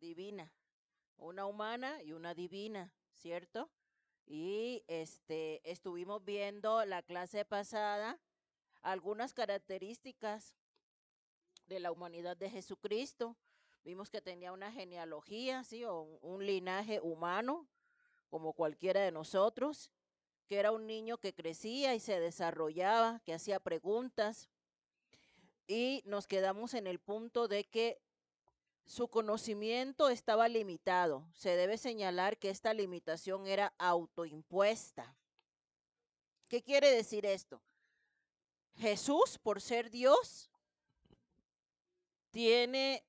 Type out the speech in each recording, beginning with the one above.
divina, una humana y una divina, ¿cierto? Y estuvimos viendo la clase pasada algunas características de la humanidad de Jesucristo. Vimos que tenía una genealogía, ¿sí? O un linaje humano, como cualquiera de nosotros, que era un niño que crecía y se desarrollaba, que hacía preguntas, y nos quedamos en el punto de que su conocimiento estaba limitado. Se debe señalar que esta limitación era autoimpuesta. ¿Qué quiere decir esto? Jesús, por ser Dios, tiene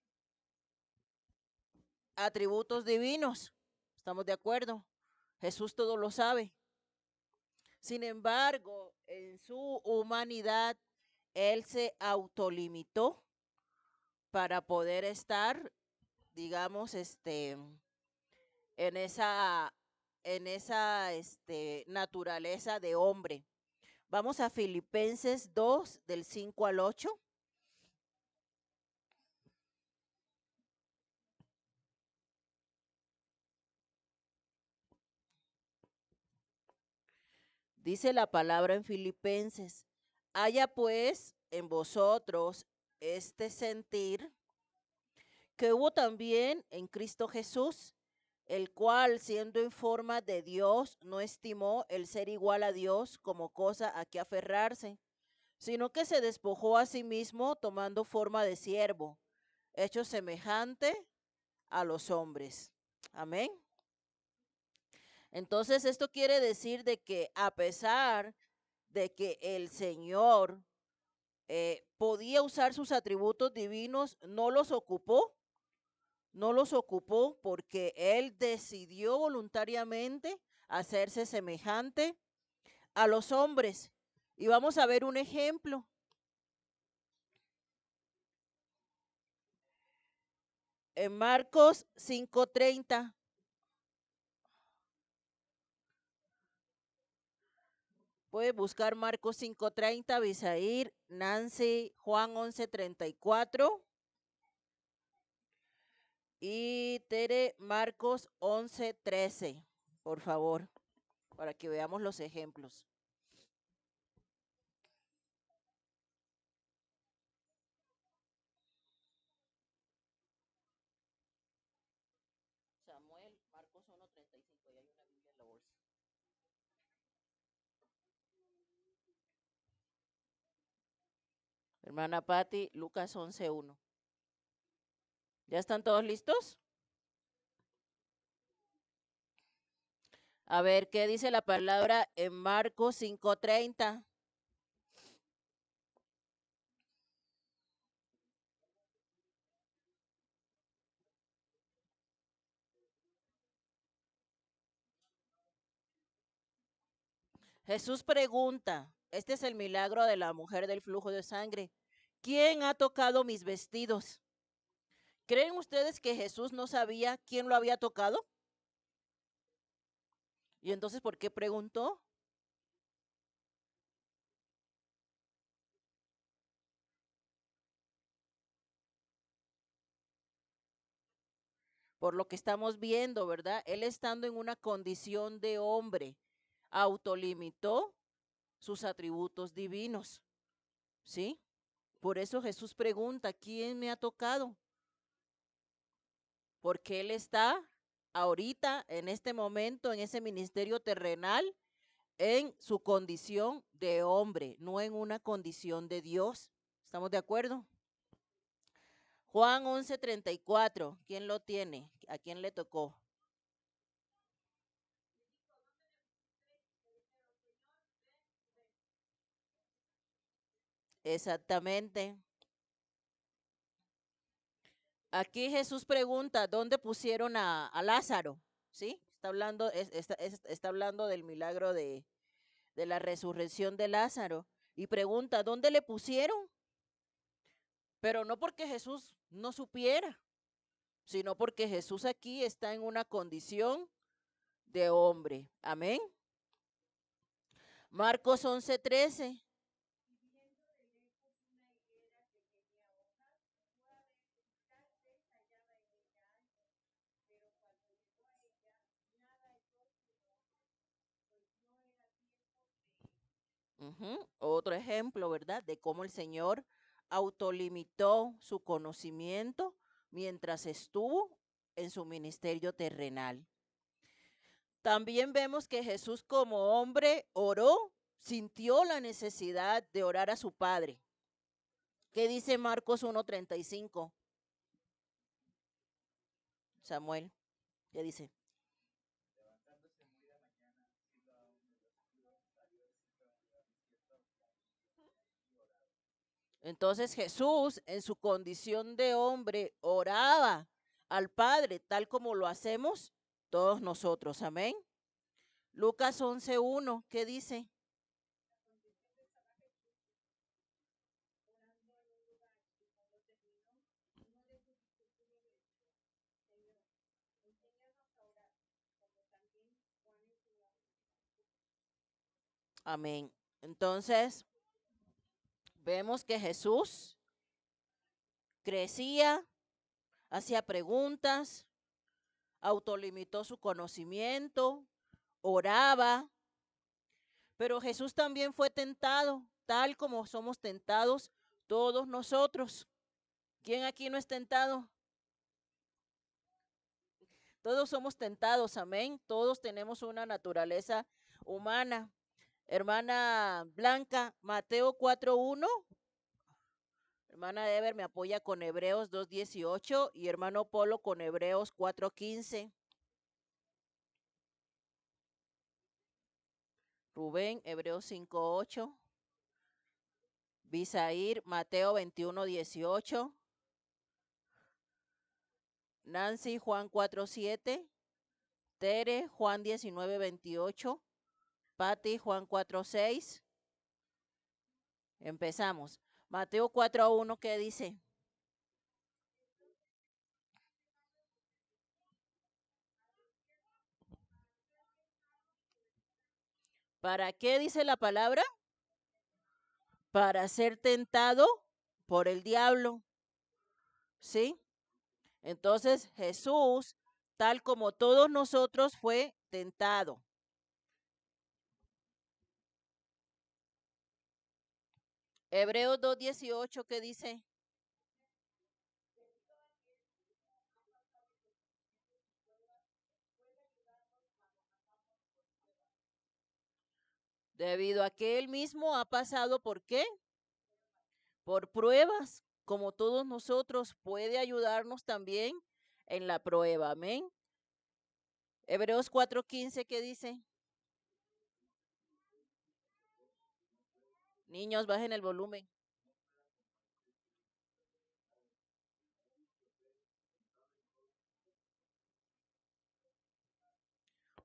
atributos divinos. ¿Estamos de acuerdo? Jesús todo lo sabe. Sin embargo, en su humanidad, él se autolimitó para poder estar, digamos, en esa naturaleza de hombre. Vamos a Filipenses 2, del 5 al 8. Dice la palabra en Filipenses: haya pues en vosotros este sentir que hubo también en Cristo Jesús, el cual, siendo en forma de Dios, no estimó el ser igual a Dios como cosa a que aferrarse, sino que se despojó a sí mismo, tomando forma de siervo, hecho semejante a los hombres. Amén. Entonces esto quiere decir de que a pesar de que el Señor podía usar sus atributos divinos, no los ocupó porque Él decidió voluntariamente hacerse semejante a los hombres. Y vamos a ver un ejemplo. En Marcos 5:30. Puede buscar Marcos 5:30, Bisair, Nancy, Juan 11:34 y Tere, Marcos 11:13, por favor, para que veamos los ejemplos. Samuel, Marcos 1:35, y hay una Biblia en la bolsa. Hermana Patti, Lucas 11:1. ¿Ya están todos listos? A ver, ¿qué dice la palabra en Marcos 5:30? Jesús pregunta, este es el milagro de la mujer del flujo de sangre: ¿quién ha tocado mis vestidos? ¿Creen ustedes que Jesús no sabía quién lo había tocado? ¿Y entonces por qué preguntó? Por lo que estamos viendo, ¿verdad? Él, estando en una condición de hombre, autolimitó sus atributos divinos, ¿sí? Por eso Jesús pregunta, ¿quién me ha tocado? Porque Él está ahorita, en este momento, en ese ministerio terrenal, en su condición de hombre, no en una condición de Dios. ¿Estamos de acuerdo? Juan 11:34, ¿quién lo tiene? ¿A quién le tocó? Exactamente. Aquí Jesús pregunta, ¿dónde pusieron a Lázaro? ¿Sí? Está hablando, está hablando del milagro de la resurrección de Lázaro. Y pregunta, ¿dónde le pusieron? Pero no porque Jesús no supiera, sino porque Jesús aquí está en una condición de hombre. Amén. Marcos 11:13. Otro ejemplo, ¿verdad? De cómo el Señor autolimitó su conocimiento mientras estuvo en su ministerio terrenal. También vemos que Jesús como hombre oró, sintió la necesidad de orar a su Padre. ¿Qué dice Marcos 1:35? Samuel, ¿qué dice? Entonces Jesús, en su condición de hombre, oraba al Padre, tal como lo hacemos todos nosotros. Amén. Lucas 11:1, ¿qué dice? Amén. Entonces, vemos que Jesús crecía, hacía preguntas, autolimitó su conocimiento, oraba, pero Jesús también fue tentado, tal como somos tentados todos nosotros. ¿Quién aquí no es tentado? Todos somos tentados, amén. Todos tenemos una naturaleza humana. Hermana Blanca, Mateo 4:1. Hermana Ever me apoya con Hebreos 2:18 y hermano Polo con Hebreos 4:15. Rubén, Hebreos 5:8. Bisair, Mateo 21:18. Nancy, Juan 4:7. Tere, Juan 19:28. Patti, Juan 4:6. Empezamos. Mateo 4:1, ¿qué dice? ¿Para qué dice la palabra? Para ser tentado por el diablo. ¿Sí? Entonces Jesús, tal como todos nosotros, fue tentado. Hebreos 2:18, ¿qué dice? Debido a que él mismo ha pasado, ¿por qué? Por pruebas, como todos nosotros, puede ayudarnos también en la prueba. Amén. Hebreos 4:15, ¿qué dice? Niños, bajen el volumen.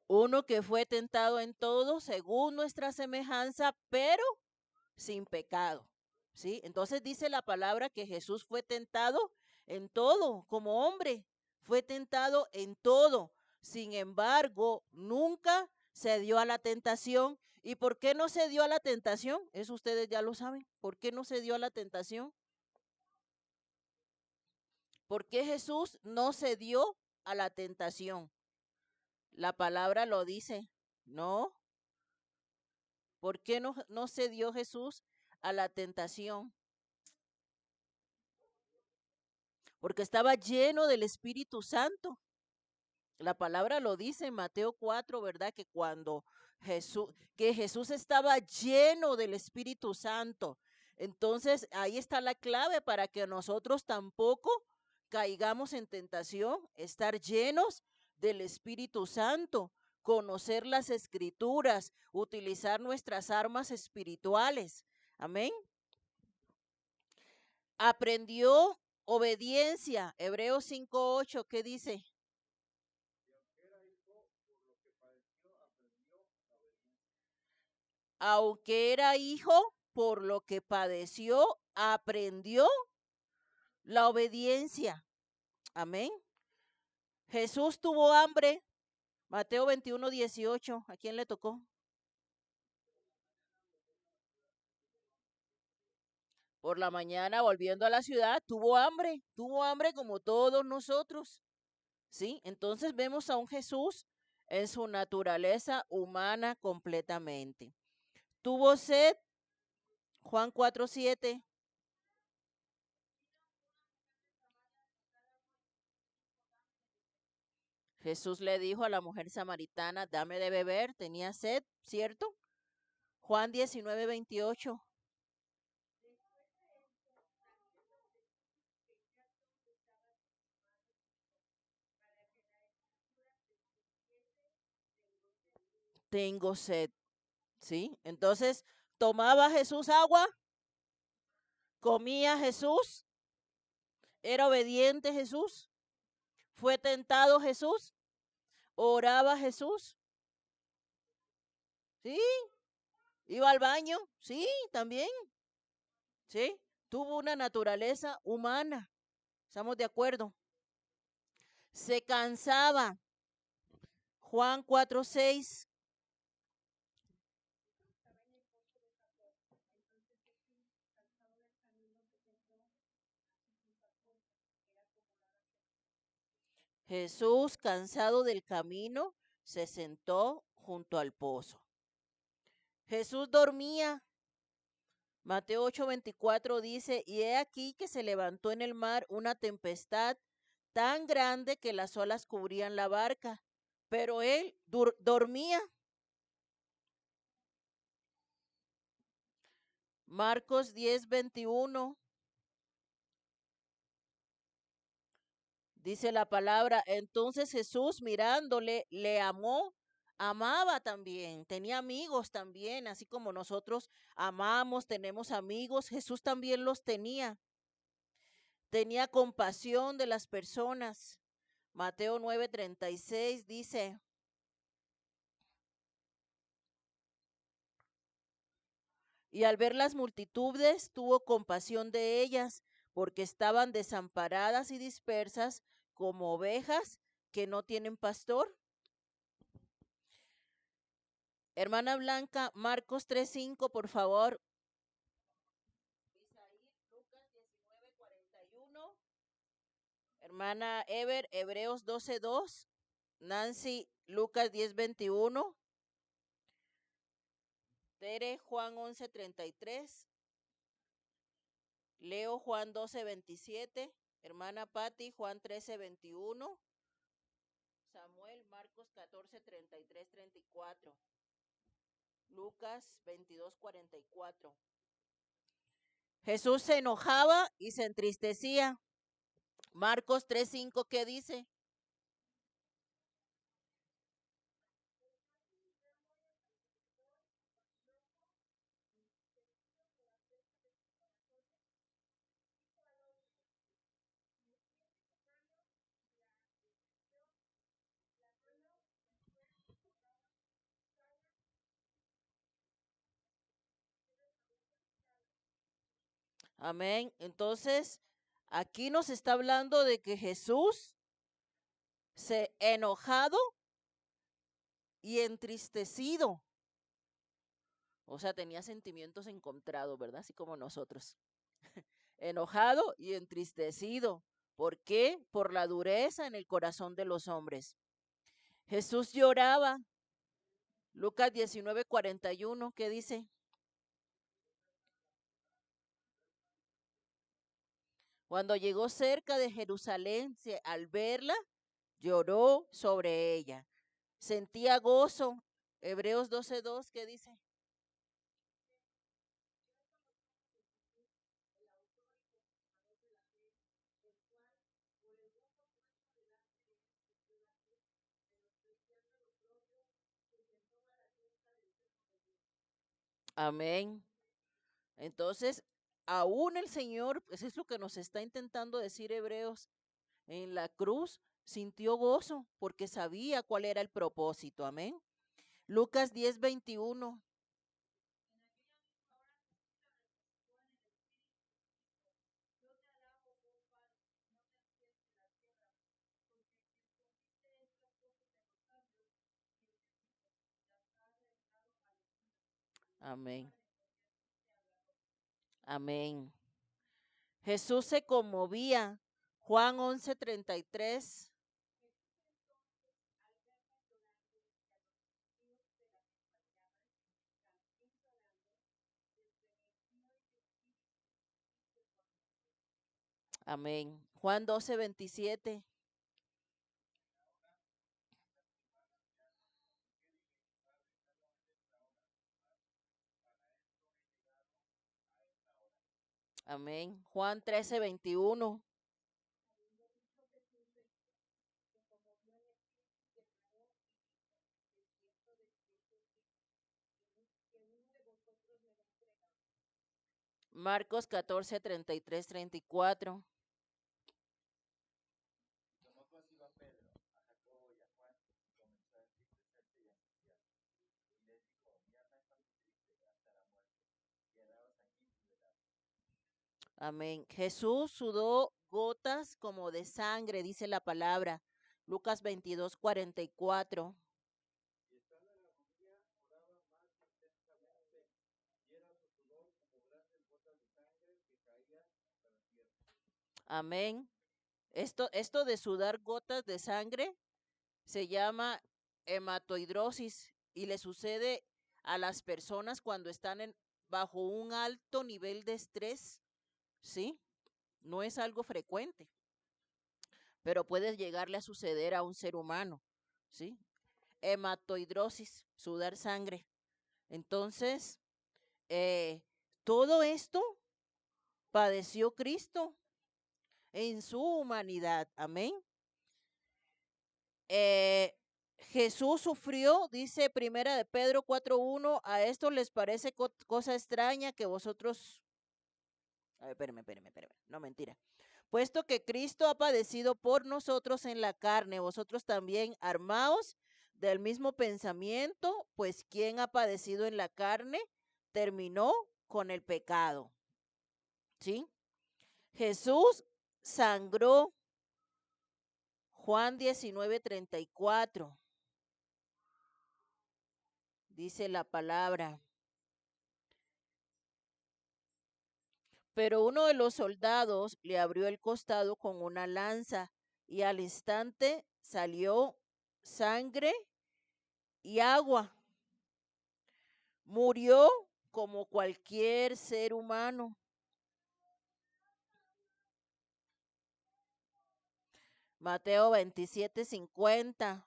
Uno que fue tentado en todo según nuestra semejanza, pero sin pecado. ¿Sí? Entonces dice la palabra que Jesús fue tentado en todo, como hombre, fue tentado en todo. Sin embargo, nunca se dio a la tentación. ¿Y por qué no se dio a la tentación? Eso ustedes ya lo saben. ¿Por qué no se dio a la tentación? ¿Por qué Jesús no se dio a la tentación? La palabra lo dice. No. ¿Por qué no se dio Jesús a la tentación? Porque estaba lleno del Espíritu Santo. La palabra lo dice en Mateo 4, ¿verdad? Que Jesús estaba lleno del Espíritu Santo. Entonces, ahí está la clave para que nosotros tampoco caigamos en tentación, estar llenos del Espíritu Santo, conocer las escrituras, utilizar nuestras armas espirituales. Amén. Aprendió obediencia. Hebreos 5:8, ¿qué dice? Aunque era hijo, por lo que padeció, aprendió la obediencia. Amén. Jesús tuvo hambre. Mateo 21:18. ¿A quién le tocó? Por la mañana, volviendo a la ciudad, tuvo hambre como todos nosotros. ¿Sí? Entonces vemos a un Jesús en su naturaleza humana completamente. Tuvo sed, Juan 4:7. Jesús le dijo a la mujer samaritana, dame de beber, tenía sed, ¿cierto? Juan 19:28. Tengo sed, ¿sí? Entonces, tomaba Jesús agua, comía Jesús, era obediente Jesús, fue tentado Jesús, oraba Jesús, ¿sí? Iba al baño, sí, también, ¿sí? Tuvo una naturaleza humana, ¿estamos de acuerdo? Se cansaba, Juan 4:6. Jesús, cansado del camino, se sentó junto al pozo. Jesús dormía. Mateo 8:24 dice, y he aquí que se levantó en el mar una tempestad tan grande que las olas cubrían la barca, pero él dormía. Marcos 10:21 dice la palabra, entonces Jesús mirándole, le amó, amaba también, tenía amigos también, así como nosotros amamos, tenemos amigos, Jesús también los tenía compasión de las personas. Mateo 9:36 dice, y al ver las multitudes tuvo compasión de ellas, porque estaban desamparadas y dispersas como ovejas que no tienen pastor. Hermana Blanca, Marcos 3:5, por favor. Isaí, Lucas 19:41. Hermana Ever, Hebreos 12:2. Nancy, Lucas 10:21. Tere, Juan 11:33. Leo, Juan 12:27. Hermana Patti, Juan 13:21. Samuel, Marcos 14:33-34. Lucas 22:44. Jesús se enojaba y se entristecía. Marcos 3:5, ¿qué dice? Amén. Entonces, aquí nos está hablando de que Jesús se enojado y entristecido. O sea, tenía sentimientos encontrados, ¿verdad? Así como nosotros. Enojado y entristecido. ¿Por qué? Por la dureza en el corazón de los hombres. Jesús lloraba. Lucas 19:41, ¿qué dice? Cuando llegó cerca de Jerusalén, al verla, lloró sobre ella. Sentía gozo. Hebreos 12:2, ¿qué dice? Amén. Entonces, aún el Señor, pues es lo que nos está intentando decir Hebreos, en la cruz sintió gozo porque sabía cuál era el propósito. Amén. Lucas 10:21. Amén. Amén. Jesús se conmovía. Juan 11:33. Amén. Juan 12:27. Amén. Juan 13:21. Marcos 14:33-34. Amén. Jesús sudó gotas como de sangre, dice la palabra. Lucas 22:44. Amén. Esto de sudar gotas de sangre se llama hematoidrosis y le sucede a las personas cuando están bajo un alto nivel de estrés, ¿sí? No es algo frecuente, pero puede llegarle a suceder a un ser humano, ¿sí? Hematoidrosis, sudar sangre. Entonces, todo esto padeció Cristo en su humanidad, amén. Eh, Jesús sufrió, dice Primera de Pedro 4:1, a esto les parece cosa extraña que vosotros, a ver, espérame, no mentira. Puesto que Cristo ha padecido por nosotros en la carne, vosotros también armaos del mismo pensamiento, pues quien ha padecido en la carne terminó con el pecado. ¿Sí? Jesús sangró, Juan 19:34, dice la palabra. Pero uno de los soldados le abrió el costado con una lanza y al instante salió sangre y agua. Murió como cualquier ser humano. Mateo 27:50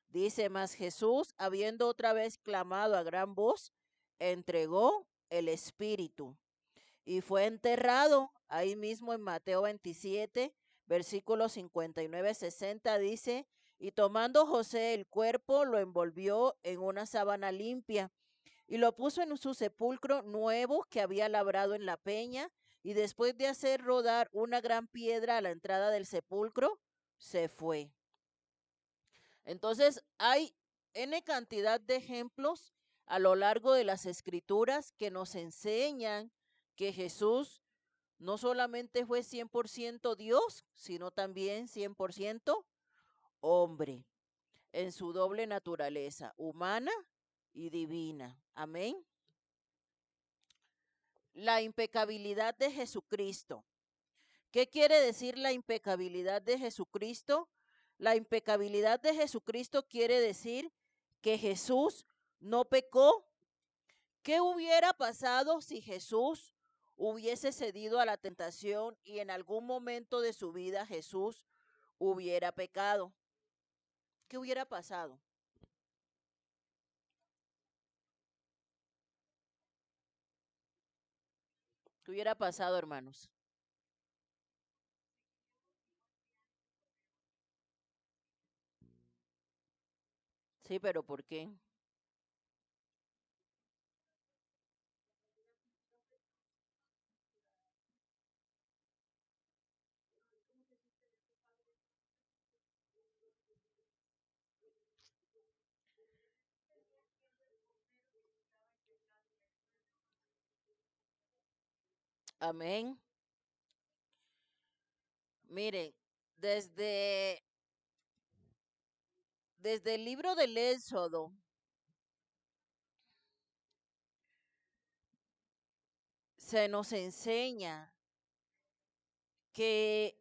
dice, mas Jesús, habiendo otra vez clamado a gran voz, entregó el espíritu y fue enterrado. Ahí mismo en Mateo 27, versículos 59-60 dice, y tomando José el cuerpo, lo envolvió en una sábana limpia y lo puso en su sepulcro nuevo que había labrado en la peña, y después de hacer rodar una gran piedra a la entrada del sepulcro, se fue. Entonces hay N cantidad de ejemplos a lo largo de las escrituras que nos enseñan que Jesús no solamente fue 100% Dios, sino también 100% hombre, en su doble naturaleza, humana y divina. Amén. La impecabilidad de Jesucristo. ¿Qué quiere decir la impecabilidad de Jesucristo? La impecabilidad de Jesucristo quiere decir que Jesús no pecó. ¿Qué hubiera pasado si Jesús hubiese cedido a la tentación y en algún momento de su vida Jesús hubiera pecado? ¿Qué hubiera pasado? ¿Qué hubiera pasado, hermanos? Sí, pero ¿por qué? Amén. Miren, desde, desde el libro del Éxodo se nos enseña que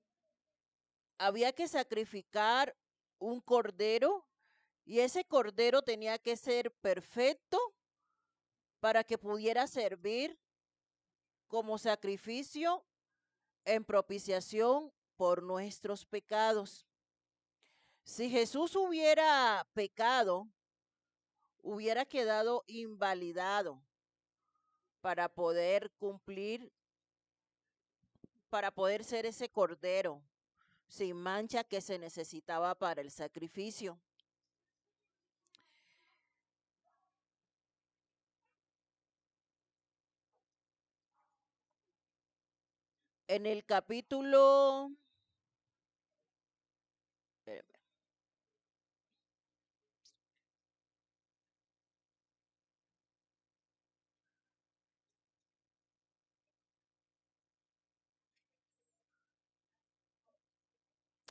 había que sacrificar un cordero y ese cordero tenía que ser perfecto para que pudiera servir como sacrificio en propiciación por nuestros pecados. Si Jesús hubiera pecado, hubiera quedado invalidado para poder cumplir, para poder ser ese cordero sin mancha que se necesitaba para el sacrificio. En el capítulo,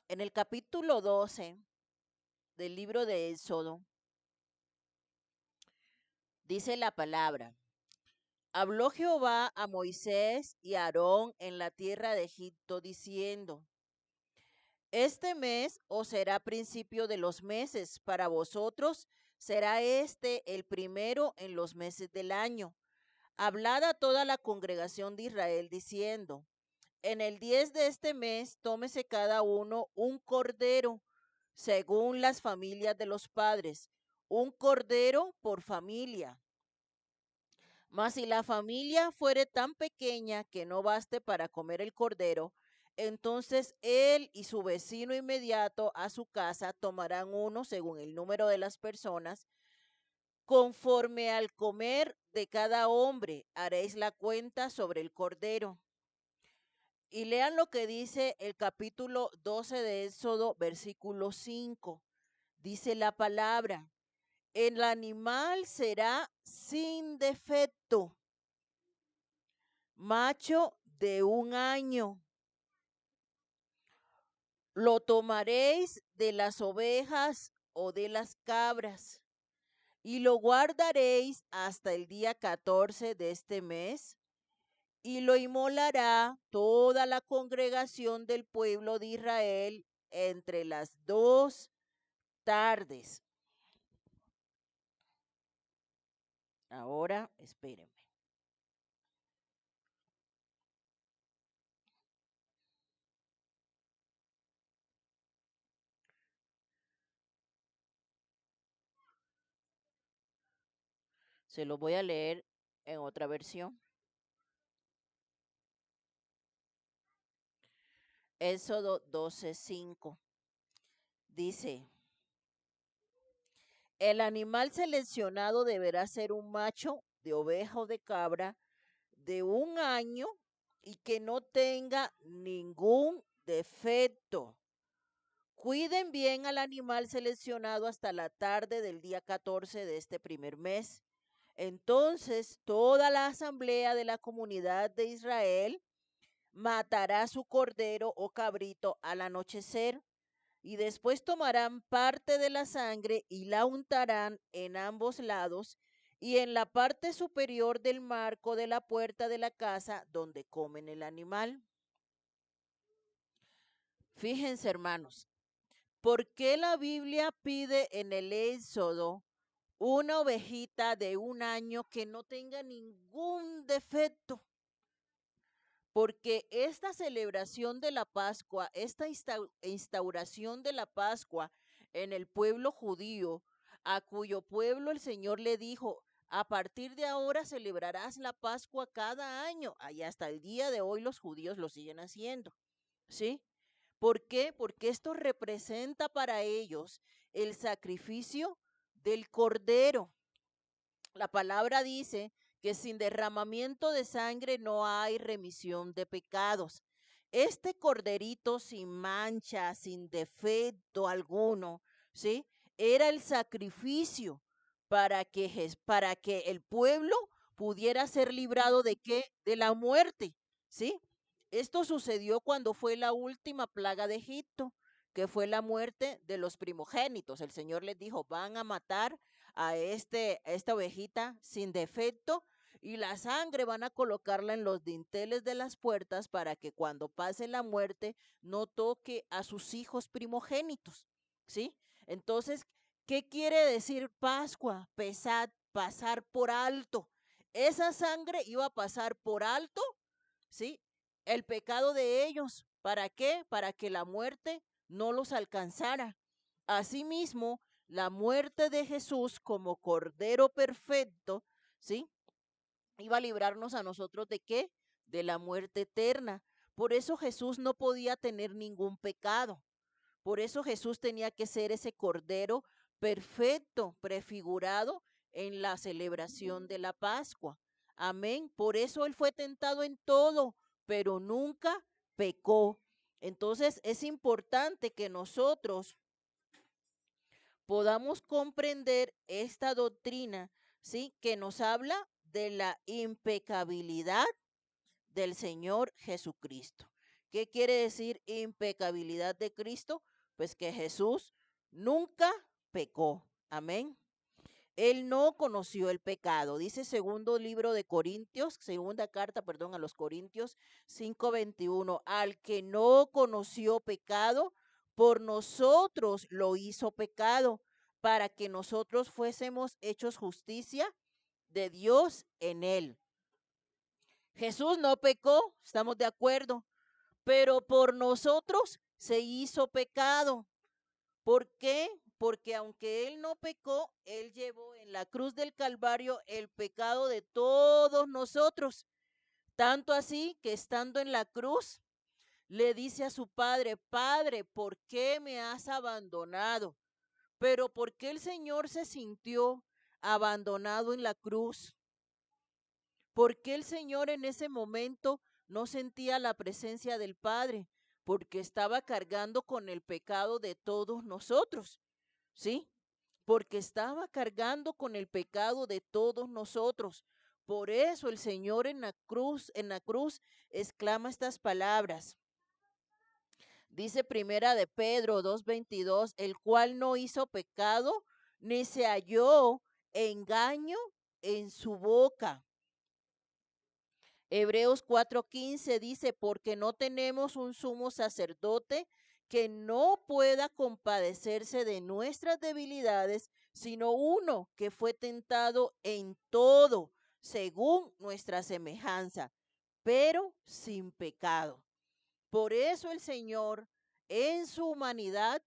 en el capítulo 12 del libro de Éxodo, dice la palabra: habló Jehová a Moisés y a Aarón en la tierra de Egipto, diciendo: este mes os será principio de los meses, para vosotros será este el primero en los meses del año. Hablad a toda la congregación de Israel, diciendo: en el 10 de este mes tómese cada uno un cordero, según las familias de los padres, un cordero por familia. Mas si la familia fuere tan pequeña que no baste para comer el cordero, entonces él y su vecino inmediato a su casa tomarán uno según el número de las personas. Conforme al comer de cada hombre haréis la cuenta sobre el cordero. Y lean lo que dice el capítulo 12 de Éxodo, versículo 5. Dice la palabra: el animal será sin defecto, macho de un año. Lo tomaréis de las ovejas o de las cabras, y lo guardaréis hasta el día 14 de este mes, y lo inmolará toda la congregación del pueblo de Israel entre las 2 tardes. Ahora, espérenme. Se lo voy a leer en otra versión. Éxodo 12:5. Dice: el animal seleccionado deberá ser un macho de oveja o de cabra de un año y que no tenga ningún defecto. Cuiden bien al animal seleccionado hasta la tarde del día 14 de este primer mes. Entonces toda la asamblea de la comunidad de Israel matará su cordero o cabrito al anochecer, y después tomarán parte de la sangre y la untarán en ambos lados y en la parte superior del marco de la puerta de la casa donde comen el animal. Fíjense, hermanos, ¿por qué la Biblia pide en el Éxodo una ovejita de un año que no tenga ningún defecto? Porque esta celebración de la Pascua, esta instauración de la Pascua en el pueblo judío, a cuyo pueblo el Señor le dijo: a partir de ahora celebrarás la Pascua cada año, y hasta el día de hoy los judíos lo siguen haciendo, ¿sí? ¿Por qué? Porque esto representa para ellos el sacrificio del cordero. La palabra dice que sin derramamiento de sangre no hay remisión de pecados. Este corderito sin mancha, sin defecto alguno, ¿sí? Era el sacrificio para que el pueblo pudiera ser librado de qué? De la muerte, ¿sí? Esto sucedió cuando fue la última plaga de Egipto, que fue la muerte de los primogénitos. El Señor les dijo: van a matar a esta ovejita sin defecto, y la sangre van a colocarla en los dinteles de las puertas para que cuando pase la muerte no toque a sus hijos primogénitos, ¿sí? Entonces, ¿qué quiere decir Pascua? Pasar por alto. Esa sangre iba a pasar por alto, ¿sí? el pecado de ellos. ¿Para qué? Para que la muerte no los alcanzara. Asimismo, la muerte de Jesús como Cordero perfecto, ¿sí? Iba a librarnos a nosotros de qué? De la muerte eterna. Por eso Jesús no podía tener ningún pecado. Por eso Jesús tenía que ser ese Cordero perfecto, prefigurado en la celebración de la Pascua. Amén. Por eso Él fue tentado en todo, pero nunca pecó. Entonces es importante que nosotros podamos comprender esta doctrina, ¿sí? Que nos habla de la impecabilidad del Señor Jesucristo. ¿Qué quiere decir impecabilidad de Cristo? Pues que Jesús nunca pecó. Amén. Él no conoció el pecado. Dice segundo libro de Corintios, segunda carta, perdón, a los Corintios 5:21. Al que no conoció pecado, por nosotros lo hizo pecado, para que nosotros fuésemos hechos justicia de Dios en él. Jesús no pecó, estamos de acuerdo, pero por nosotros se hizo pecado. ¿Por qué? Porque aunque Él no pecó, Él llevó en la cruz del Calvario el pecado de todos nosotros. Tanto así que estando en la cruz, le dice a su padre, Padre, ¿por qué me has abandonado? Pero ¿por qué el Señor se sintió abandonado en la cruz? ¿Por qué el Señor en ese momento no sentía la presencia del Padre? Porque estaba cargando con el pecado de todos nosotros, ¿sí? Porque estaba cargando con el pecado de todos nosotros. Por eso el Señor en la cruz, exclama estas palabras. Dice primera de Pedro 2:22, el cual no hizo pecado, ni se halló engaño en su boca. Hebreos 4:15 dice, porque no tenemos un sumo sacerdote que no pueda compadecerse de nuestras debilidades, sino uno que fue tentado en todo, según nuestra semejanza, pero sin pecado. Por eso el Señor, en su humanidad,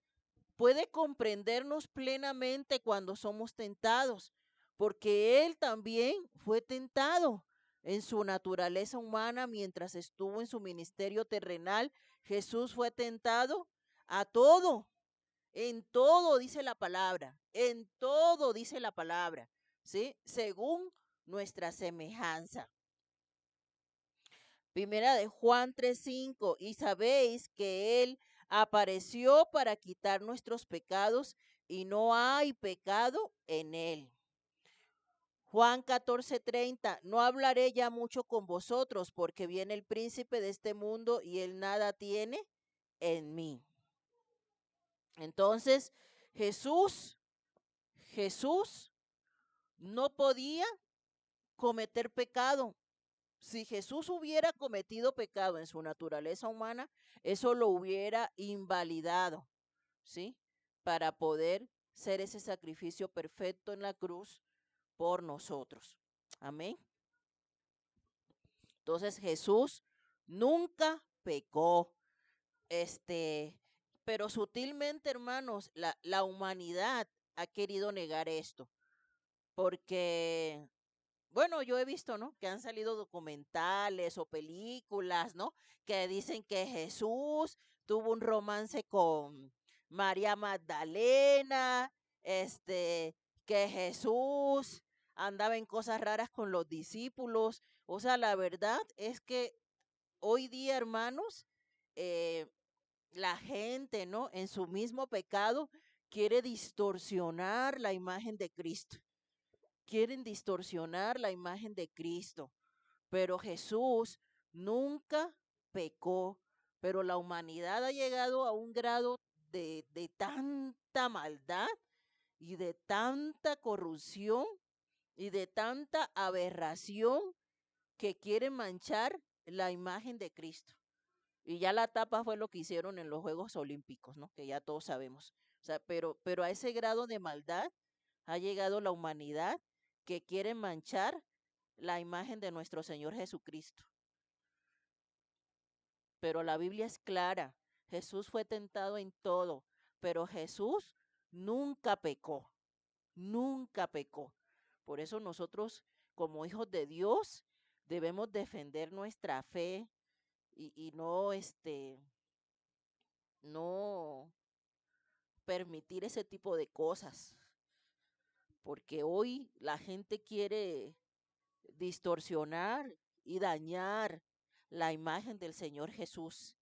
puede comprendernos plenamente cuando somos tentados, porque Él también fue tentado en su naturaleza humana mientras estuvo en su ministerio terrenal. Jesús fue tentado a todo, en todo dice la palabra, en todo dice la palabra, ¿sí? Según nuestra semejanza. Primera de Juan 3:5, y sabéis que Él apareció para quitar nuestros pecados y no hay pecado en Él. Juan 14:30, no hablaré ya mucho con vosotros porque viene el príncipe de este mundo y Él nada tiene en mí. Entonces, Jesús, Jesús no podía cometer pecado. Si Jesús hubiera cometido pecado en su naturaleza humana, eso lo hubiera invalidado, ¿sí? Para poder ser ese sacrificio perfecto en la cruz por nosotros. Amén. Entonces Jesús nunca pecó. Este, pero sutilmente, hermanos, la humanidad ha querido negar esto, porque bueno, yo he visto, ¿no? Que han salido documentales o películas, ¿no? Que dicen que Jesús tuvo un romance con María Magdalena, que Jesús andaba en cosas raras con los discípulos. O sea, la verdad es que hoy día, hermanos, eh, la gente, ¿no? En su mismo pecado quiere distorsionar la imagen de Cristo, quieren distorsionar la imagen de Cristo, pero Jesús nunca pecó, pero la humanidad ha llegado a un grado de tanta maldad y de tanta corrupción y de tanta aberración que quieren manchar la imagen de Cristo. Y ya la tapa fue lo que hicieron en los Juegos Olímpicos, ¿no? Que ya todos sabemos. O sea, pero a ese grado de maldad ha llegado la humanidad que quiere manchar la imagen de nuestro Señor Jesucristo. pero la Biblia es clara. Jesús fue tentado en todo, pero Jesús nunca pecó, nunca pecó. Por eso nosotros, como hijos de Dios, debemos defender nuestra fe y no, no permitir ese tipo de cosas, porque hoy la gente quiere distorsionar y dañar la imagen del Señor Jesús.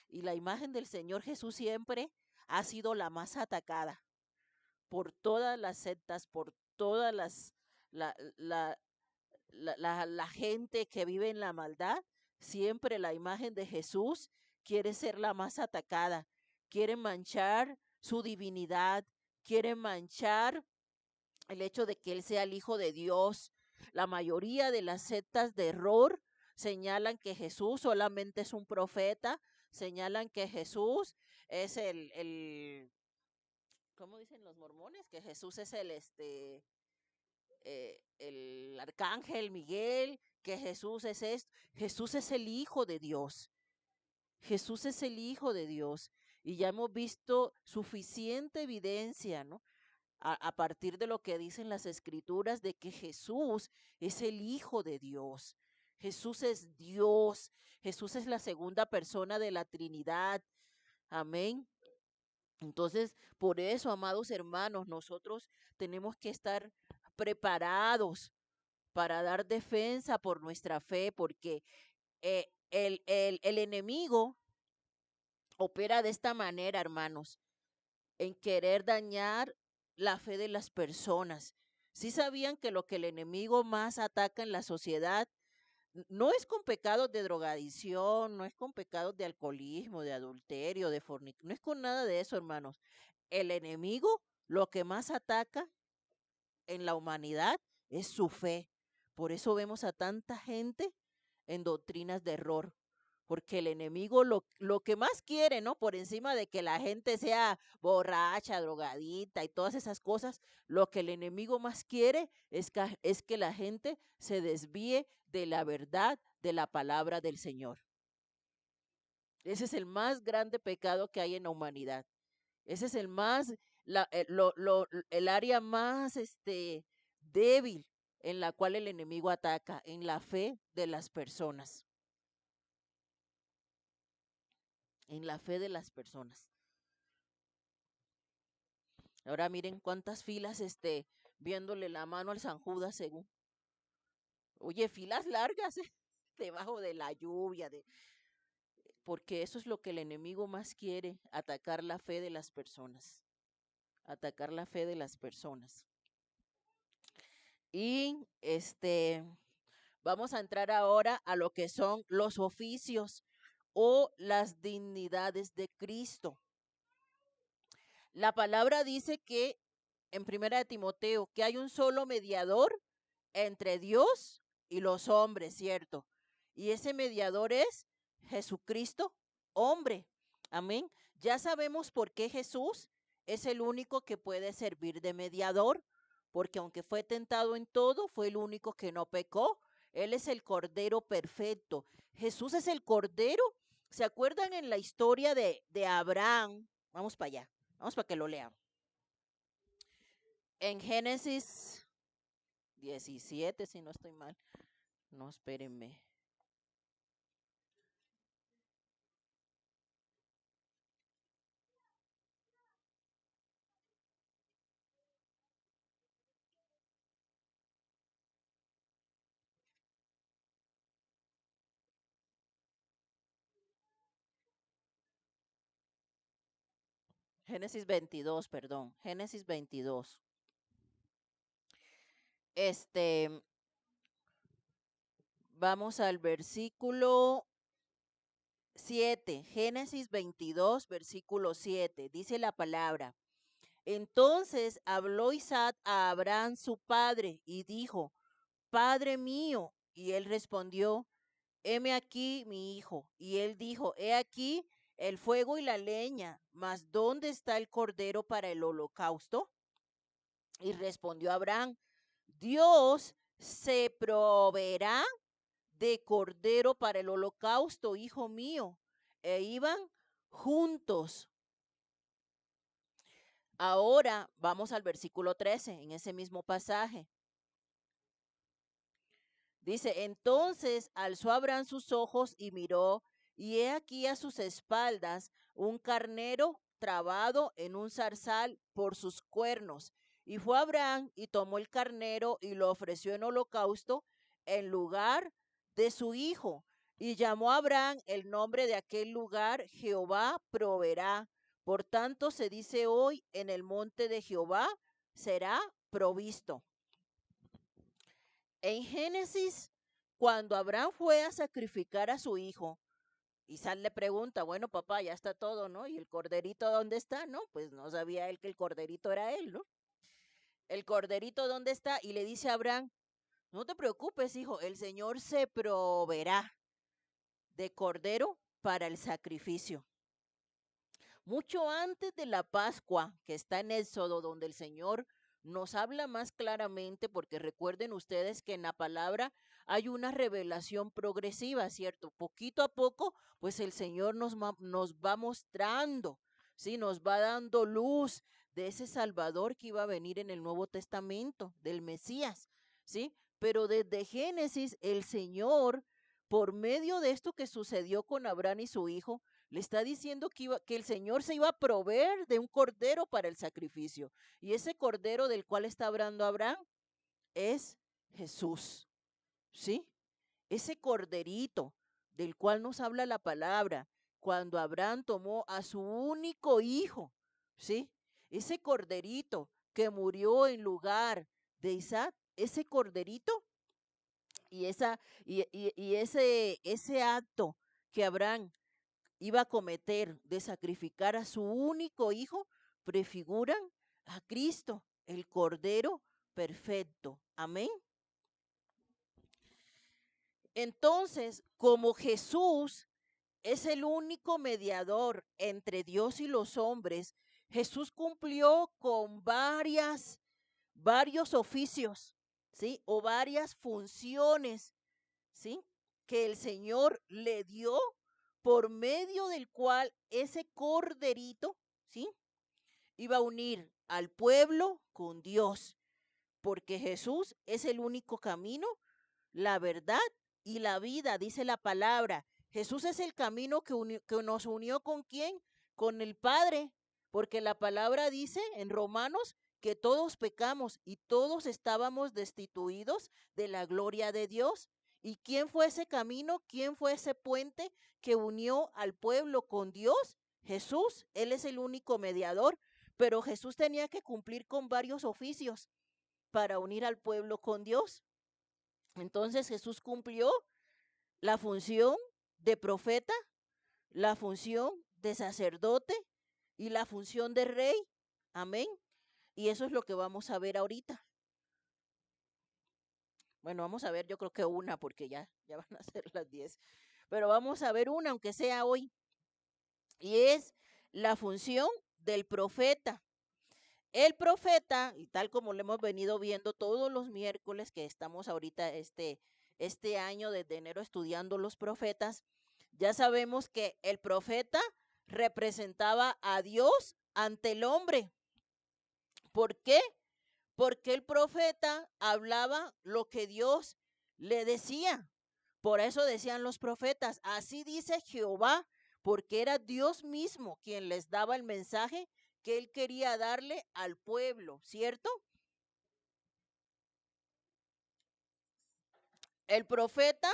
Y la imagen del Señor Jesús siempre ha sido la más atacada por todas las sectas, por todas la, la, la gente que vive en la maldad. Siempre la imagen de Jesús quiere ser la más atacada, quiere manchar su divinidad, quiere manchar el hecho de que Él sea el Hijo de Dios. La mayoría de las sectas de error señalan que Jesús solamente es un profeta, señalan que Jesús es ¿cómo dicen los mormones? Que Jesús es el arcángel Miguel, que Jesús es esto. Jesús es el Hijo de Dios. Jesús es el Hijo de Dios. Y ya hemos visto suficiente evidencia, ¿no? A partir de lo que dicen las escrituras, de que Jesús es el Hijo de Dios. Jesús es Dios. Jesús es la segunda persona de la Trinidad. Amén. Entonces, por eso, amados hermanos, nosotros tenemos que estar preparados para dar defensa por nuestra fe, porque el enemigo opera de esta manera, hermanos, en querer dañar la fe de las personas. ¿Sí sabían que lo que el enemigo más ataca en la sociedad no es con pecados de drogadicción, no es con pecados de alcoholismo, de adulterio, de fornicación, no es con nada de eso, hermanos? El enemigo lo que más ataca en la humanidad es su fe. Por eso vemos a tanta gente en doctrinas de error, porque el enemigo lo que más quiere, ¿no? Por encima de que la gente sea borracha, drogadita y todas esas cosas, lo que el enemigo más quiere es que la gente se desvíe de la verdad de la palabra del Señor. Ese es el más grande pecado que hay en la humanidad. Ese es el más, el área más débil en la cual el enemigo ataca, en la fe de las personas, en la fe de las personas. Ahora miren cuántas filas, viéndole la mano al San Judas según. Oye, filas largas, debajo de la lluvia, porque eso es lo que el enemigo más quiere, atacar la fe de las personas, atacar la fe de las personas. Y vamos a entrar ahora a lo que son los oficios o las dignidades de Cristo. La palabra dice que en Primera de Timoteo que hay un solo mediador entre Dios y los hombres, ¿cierto? Y ese mediador es Jesucristo, hombre. Amén. Ya sabemos por qué Jesús es el único que puede servir de mediador, porque aunque fue tentado en todo, fue el único que no pecó. Él es el Cordero perfecto. Jesús es el Cordero. ¿Se acuerdan en la historia de Abraham? Vamos para allá, vamos para que lo lean. En Génesis 17, si no estoy mal. No, espérenme. Génesis 22, perdón. Génesis 22. Este, vamos al versículo 7. Génesis 22, versículo 7. Dice la palabra. Entonces habló Isaac a Abraham su padre y dijo, Padre mío. Y él respondió, heme aquí mi hijo. Y él dijo, he aquí el fuego y la leña, mas ¿dónde está el cordero para el holocausto? Y respondió Abraham, Dios se proveerá de cordero para el holocausto, hijo mío. e iban juntos. Ahora vamos al versículo 13, en ese mismo pasaje. Dice, entonces alzó Abraham sus ojos y miró, y he aquí a sus espaldas un carnero trabado en un zarzal por sus cuernos. Y fue Abraham y tomó el carnero y lo ofreció en holocausto en lugar de su hijo. Y llamó a Abraham el nombre de aquel lugar, Jehová proveerá. Por tanto se dice hoy, en el monte de Jehová será provisto. En Génesis, cuando Abraham fue a sacrificar a su hijo, Isaac le pregunta, bueno, papá, ya está todo, ¿no? ¿Y el corderito dónde está? No, pues no sabía él que el corderito era él, ¿no? El corderito dónde está, y le dice a Abraham, no te preocupes, hijo, el Señor se proveerá de cordero para el sacrificio. Mucho antes de la Pascua, que está en Éxodo, donde el Señor nos habla más claramente, porque recuerden ustedes que en la palabra hay una revelación progresiva, ¿cierto? Poquito a poco, pues el Señor nos va mostrando, ¿sí? Nos va dando luz de ese Salvador que iba a venir en el Nuevo Testamento, del Mesías, ¿sí? Pero desde Génesis, el Señor, por medio de esto que sucedió con Abraham y su hijo, le está diciendo que el Señor se iba a proveer de un cordero para el sacrificio. Y ese cordero del cual está hablando Abraham es Jesús. ¿Sí? Ese corderito del cual nos habla la palabra, cuando Abraham tomó a su único hijo, ¿sí? Ese corderito que murió en lugar de Isaac, ese corderito y, ese acto que Abraham iba a cometer de sacrificar a su único hijo, prefiguran a Cristo, el Cordero perfecto. Amén. Entonces, como Jesús es el único mediador entre Dios y los hombres, Jesús cumplió con varios oficios, ¿sí? O varias funciones, ¿sí? Que el Señor le dio por medio del cual ese corderito, ¿sí? Iba a unir al pueblo con Dios, porque Jesús es el único camino, la verdad y la vida, dice la palabra. Jesús es el camino que nos unió con quién, con el Padre, porque la palabra dice en Romanos que todos pecamos y todos estábamos destituidos de la gloria de Dios. ¿Y quién fue ese camino? ¿Quién fue ese puente que unió al pueblo con Dios? Jesús, Él es el único mediador, pero Jesús tenía que cumplir con varios oficios para unir al pueblo con Dios. Entonces Jesús cumplió la función de profeta, la función de sacerdote y la función de rey. Amén. Y eso es lo que vamos a ver ahorita. Bueno, vamos a ver, yo creo que una, porque ya van a ser las 10. Pero vamos a ver una, aunque sea hoy. Y es la función del profeta. El profeta, y tal como lo hemos venido viendo todos los miércoles que estamos ahorita este año desde enero estudiando los profetas, ya sabemos que el profeta representaba a Dios ante el hombre. ¿Por qué? Porque el profeta hablaba lo que Dios le decía. Por eso decían los profetas, así dice Jehová, porque era Dios mismo quien les daba el mensaje que él quería darle al pueblo, ¿cierto? El profeta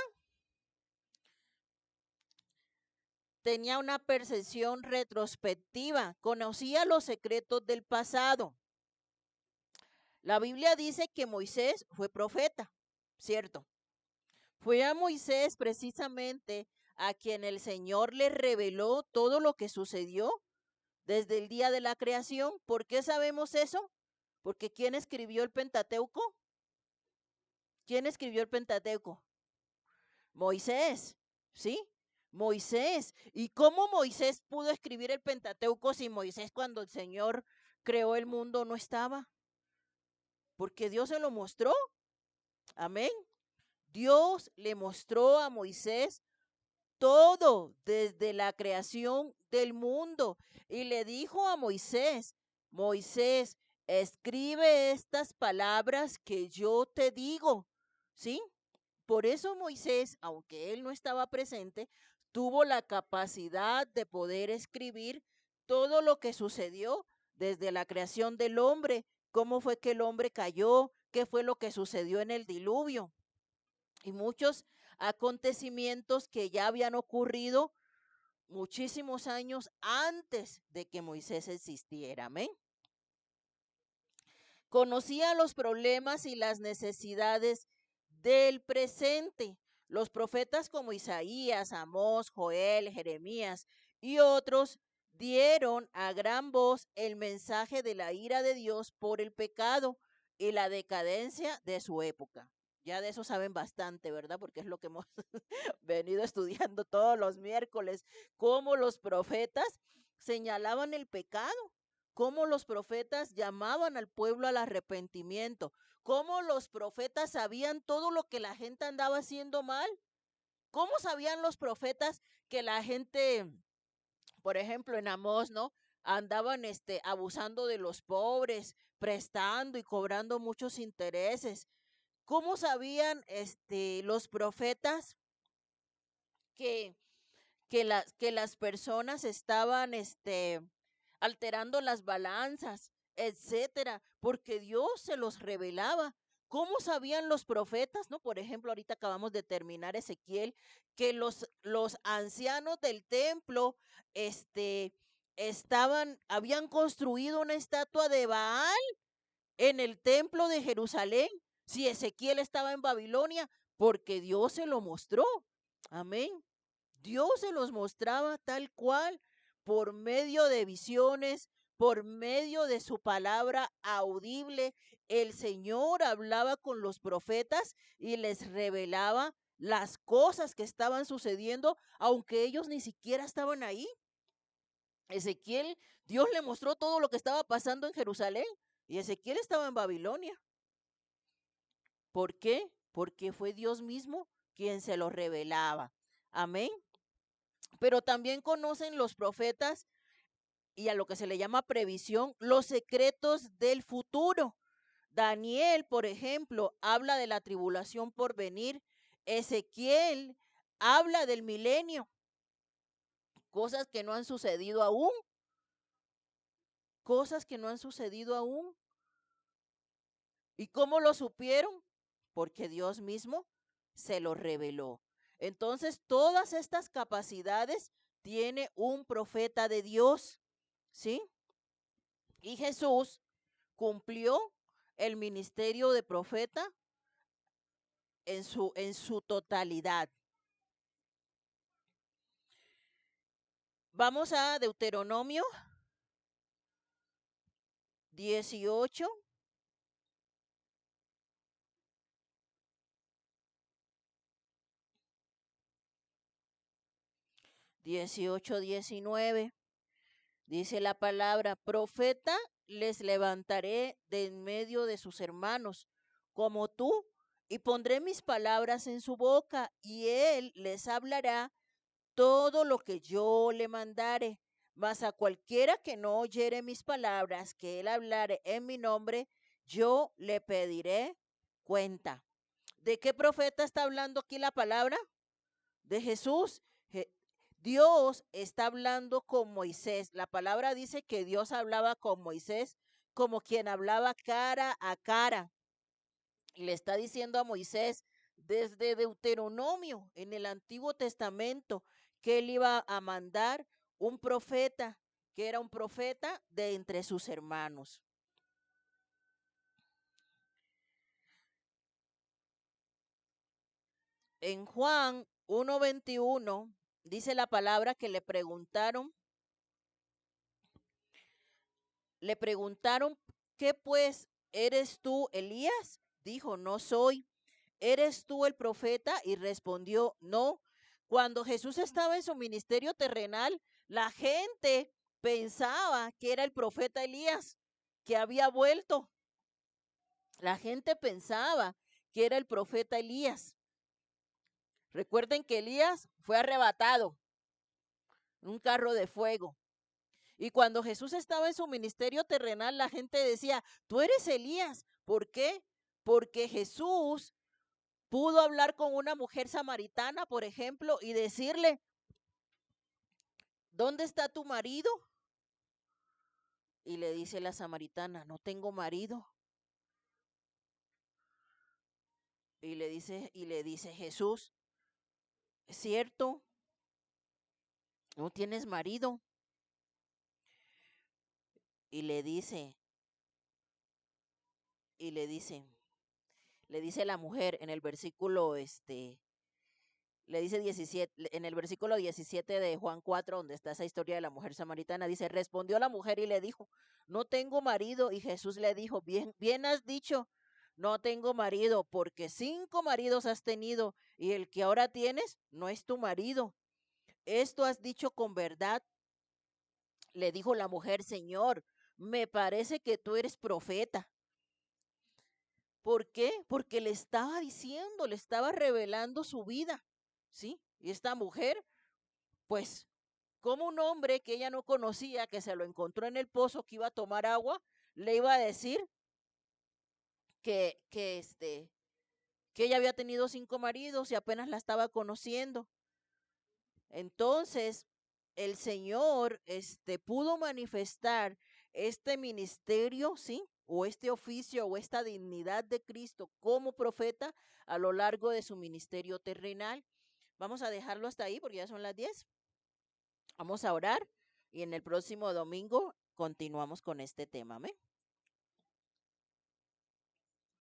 tenía una percepción retrospectiva, conocía los secretos del pasado. La Biblia dice que Moisés fue profeta, ¿cierto? Fue a Moisés precisamente a quien el Señor le reveló todo lo que sucedió desde el día de la creación. ¿Por qué sabemos eso? Porque ¿quién escribió el Pentateuco? ¿Quién escribió el Pentateuco? Moisés, ¿sí? Moisés. ¿Y cómo Moisés pudo escribir el Pentateuco si Moisés cuando el Señor creó el mundo no estaba? Porque Dios se lo mostró. Amén. Dios le mostró a Moisés todo desde la creación del mundo. Y le dijo a Moisés, Moisés, escribe estas palabras que yo te digo, ¿sí? Por eso Moisés, aunque él no estaba presente, tuvo la capacidad de poder escribir todo lo que sucedió desde la creación del hombre, cómo fue que el hombre cayó, qué fue lo que sucedió en el diluvio y muchos acontecimientos que ya habían ocurrido muchísimos años antes de que Moisés existiera. Amén. Conocía los problemas y las necesidades del presente. Los profetas como Isaías, Amós, Joel, Jeremías y otros dieron a gran voz el mensaje de la ira de Dios por el pecado y la decadencia de su época. Ya de eso saben bastante, ¿verdad? Porque es lo que hemos venido estudiando todos los miércoles, cómo los profetas señalaban el pecado, cómo los profetas llamaban al pueblo al arrepentimiento, cómo los profetas sabían todo lo que la gente andaba haciendo mal, cómo sabían los profetas que la gente, por ejemplo, en Amós, ¿no? Andaban abusando de los pobres, prestando y cobrando muchos intereses. ¿Cómo sabían los profetas que que las personas estaban alterando las balanzas, etcétera, porque Dios se los revelaba? ¿Cómo sabían los profetas? ¿No? Por ejemplo, ahorita acabamos de terminar Ezequiel, que los ancianos del templo habían construido una estatua de Baal en el templo de Jerusalén. Si Ezequiel estaba en Babilonia, porque Dios se lo mostró. Amén. Dios se los mostraba tal cual por medio de visiones, por medio de su palabra audible. El Señor hablaba con los profetas y les revelaba las cosas que estaban sucediendo, aunque ellos ni siquiera estaban ahí. Ezequiel, Dios le mostró todo lo que estaba pasando en Jerusalén y Ezequiel estaba en Babilonia. ¿Por qué? Porque fue Dios mismo quien se lo revelaba. Amén. Pero también conocen los profetas y a lo que se le llama previsión, los secretos del futuro. Daniel, por ejemplo, habla de la tribulación por venir. Ezequiel habla del milenio, cosas que no han sucedido aún, cosas que no han sucedido aún. ¿Y cómo lo supieron? Porque Dios mismo se lo reveló. Entonces, todas estas capacidades tiene un profeta de Dios, ¿sí? Y Jesús cumplió el ministerio de profeta en su totalidad. Vamos a Deuteronomio 18, 18, 19. Dice la palabra, profeta les levantaré de en medio de sus hermanos, como tú, y pondré mis palabras en su boca, y él les hablará todo lo que yo le mandare. Mas a cualquiera que no oyere mis palabras, que él hablare en mi nombre, yo le pediré cuenta. ¿De qué profeta está hablando aquí la palabra? De Jesús. Dios está hablando con Moisés. La palabra dice que Dios hablaba con Moisés como quien hablaba cara a cara. Y le está diciendo a Moisés desde Deuteronomio en el Antiguo Testamento que él iba a mandar un profeta, que era un profeta de entre sus hermanos. En Juan 1:21 dice la palabra que le preguntaron, ¿qué pues eres tú, Elías? Dijo, no soy. ¿Eres tú el profeta? Y respondió, no. Cuando Jesús estaba en su ministerio terrenal, la gente pensaba que era el profeta Elías, que había vuelto. La gente pensaba que era el profeta Elías. Recuerden que Elías fue arrebatado en un carro de fuego. Y cuando Jesús estaba en su ministerio terrenal, la gente decía, tú eres Elías. ¿Por qué? Porque Jesús pudo hablar con una mujer samaritana, por ejemplo, y decirle, ¿dónde está tu marido? Y le dice la samaritana, no tengo marido. Y le dice Jesús, ¿es cierto? ¿No tienes marido? Y le dice, y le dice la mujer en el versículo, le dice 17, en el versículo 17 de Juan 4, donde está esa historia de la mujer samaritana, dice, respondió la mujer y le dijo, no tengo marido. Y Jesús le dijo, bien, bien has dicho, no tengo marido, porque 5 maridos has tenido y el que ahora tienes no es tu marido. Esto has dicho con verdad. Le dijo la mujer, Señor, me parece que tú eres profeta. ¿Por qué? Porque le estaba diciendo, le estaba revelando su vida, ¿sí? Y esta mujer, pues, como un hombre que ella no conocía, que se lo encontró en el pozo, que iba a tomar agua, le iba a decir que, que, este, que ella había tenido 5 maridos y apenas la estaba conociendo. Entonces, el Señor, pudo manifestar este ministerio, ¿sí? O este oficio o esta dignidad de Cristo como profeta a lo largo de su ministerio terrenal. Vamos a dejarlo hasta ahí porque ya son las 10. Vamos a orar y en el próximo domingo continuamos con este tema. Amén.